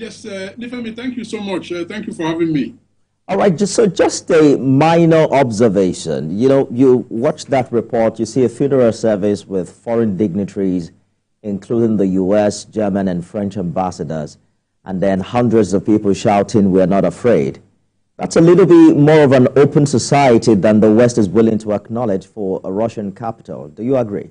Yes, Nifemi, thank you so much. Thank you for having me. All right, just a minor observation. You know, you watch that report, you see a funeral service with foreign dignitaries, including the US, German, and French ambassadors, and then hundreds of people shouting, "We're not afraid." That's a little bit more of an open society than the West is willing to acknowledge for a Russian capital. Do you agree?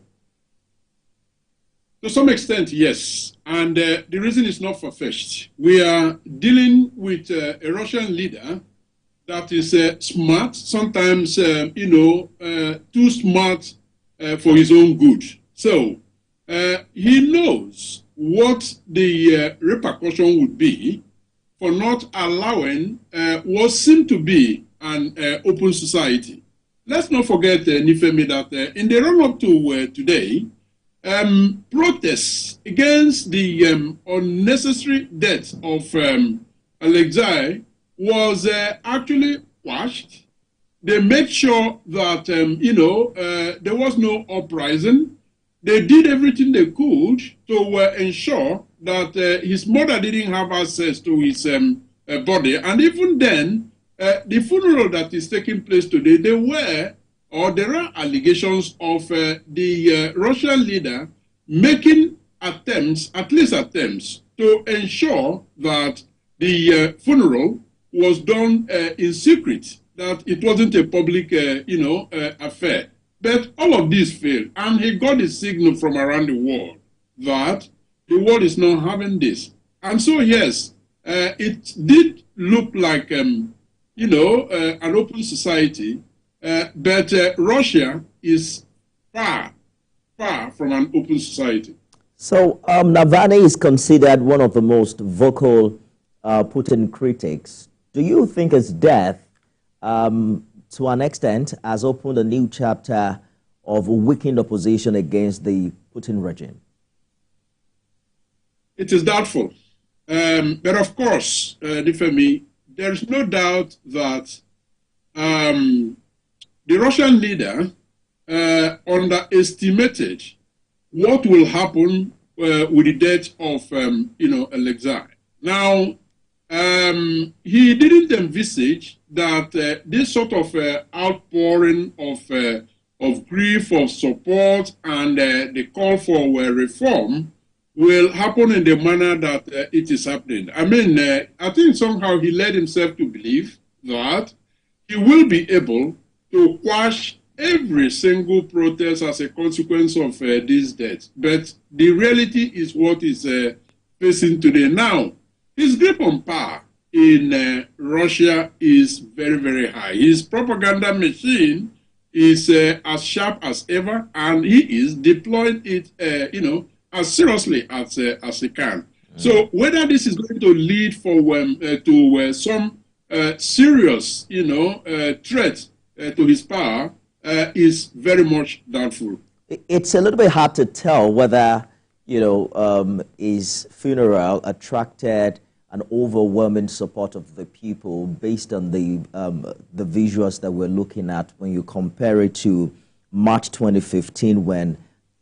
To some extent, yes. And the reason is not far-fetched. We are dealing with a Russian leader that is smart, sometimes, too smart for his own good. So he knows what the repercussion would be for not allowing what seemed to be an open society. Let's not forget, Nifemi, that in the run-up to today, protests against the unnecessary death of Alexei was actually quashed. They made sure that, there was no uprising. They did everything they could to ensure that his mother didn't have access to his body. And even then, the funeral that is taking place today, there are allegations of the Russian leader making attempts, at least attempts, to ensure that the funeral was done in secret, that it wasn't a public, affair. But all of this failed, and he got a signal from around the world that the world is not having this. And so, yes, it did look like, an open society, but Russia is far, far from an open society. So Navalny is considered one of the most vocal Putin critics. Do you think his death, to an extent, has opened a new chapter of weakened opposition against the Putin regime? It is doubtful. But of course, Nifemi, there is no doubt that the Russian leader underestimated what will happen with the death of, Alexei. Now, he didn't envisage that this sort of outpouring of grief, of support, and the call for reform will happen in the manner that it is happening. I mean, I think somehow he led himself to believe that he will be able to quash every single protest as a consequence of this death. But the reality is what is facing today. Now, his grip on power in Russia is very, very high. His propaganda machine is as sharp as ever, and he is deploying it, as seriously as he can. So whether this is going to lead to some serious, threat to his power is very much doubtful. It's a little bit hard to tell whether, his funeral attracted an overwhelming support of the people based on the visuals that we're looking at when you compare it to March 2015 when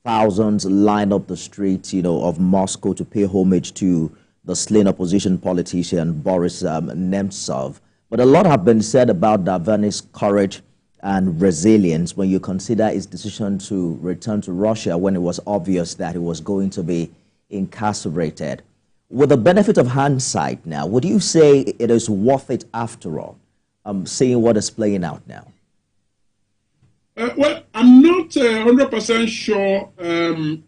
thousands lined up the streets, of Moscow to pay homage to the slain opposition politician Boris Nemtsov. But a lot have been said about Navalny's courage and resilience when you consider his decision to return to Russia when it was obvious that he was going to be incarcerated. With the benefit of hindsight now, would you say it is worth it after all, seeing what is playing out now? Well, I'm not 100% sure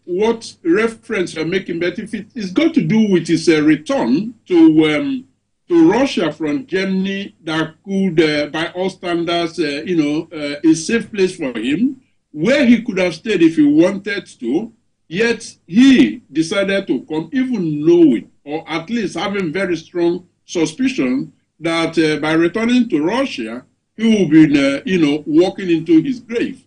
what reference you're making, but if it is got to do with his return to Russia from Germany, that could, by all standards, a safe place for him, where he could have stayed if he wanted to, yet he decided to come, even knowing, or at least having very strong suspicion that by returning to Russia, he will be, walking into his grave.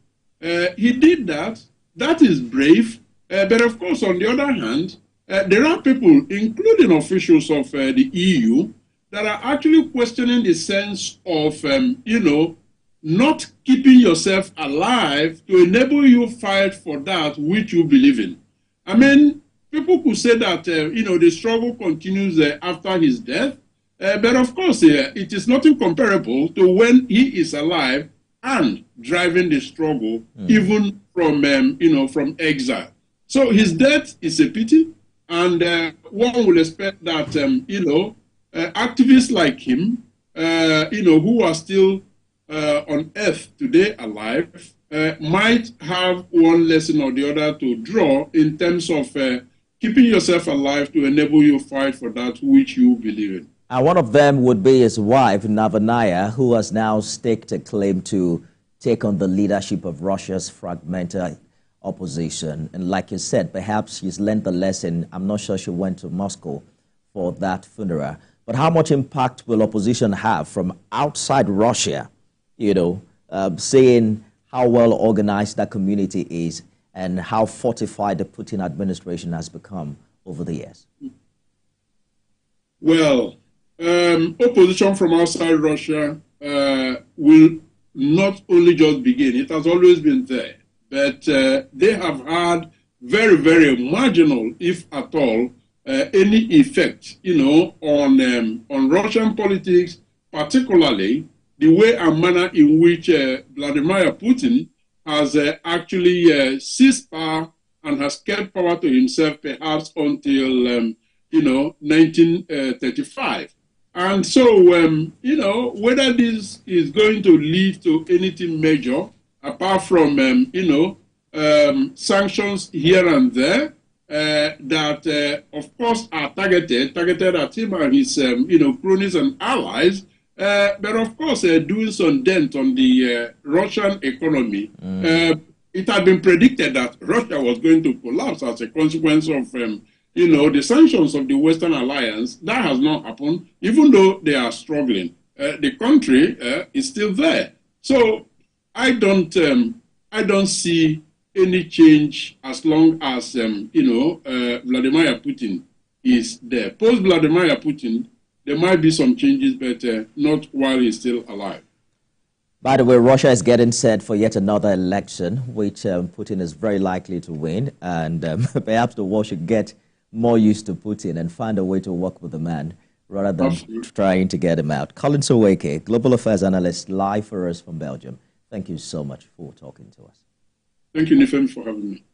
He did that. That is brave. But of course, on the other hand, there are people, including officials of the EU, that are actually questioning the sense of, not keeping yourself alive to enable you fight for that which you believe in. I mean, people could say that, the struggle continues after his death. But of course, it is nothing comparable to when he is alive and driving the struggle, even from exile. So his death is a pity, and one will expect that, activists like him, who are still on earth today alive, might have one lesson or the other to draw in terms of keeping yourself alive to enable you to fight for that which you believe in. And one of them would be his wife, Navalny, who has now staked a claim to take on the leadership of Russia's fragmented opposition. And like you said, perhaps she's learned the lesson. I'm not sure she went to Moscow for that funeral. But how much impact will opposition have from outside Russia, seeing how well organized that community is and how fortified the Putin administration has become over the years? Well, opposition from outside Russia will not only just begin, it has always been there, but they have had very, very marginal, if at all, any effect, on Russian politics, particularly the way and manner in which Vladimir Putin has actually seized power and has kept power to himself perhaps until, 1935. And so, whether this is going to lead to anything major, apart from, sanctions here and there, that, of course, are targeted at him and his, cronies and allies, but of course, doing some dent on the Russian economy. It had been predicted that Russia was going to collapse as a consequence of, the sanctions of the Western Alliance. That has not happened, even though they are struggling. The country is still there. So I don't see any change as long as, Vladimir Putin is there. Post Vladimir Putin, there might be some changes, but not while he's still alive. By the way, Russia is getting set for yet another election, which Putin is very likely to win. And perhaps the world should get more used to Putin and find a way to work with the man rather than trying to get him out. Nweke, Global Affairs Analyst, live for us from Belgium. Thank you so much for talking to us. Thank you, Nifem, for having me.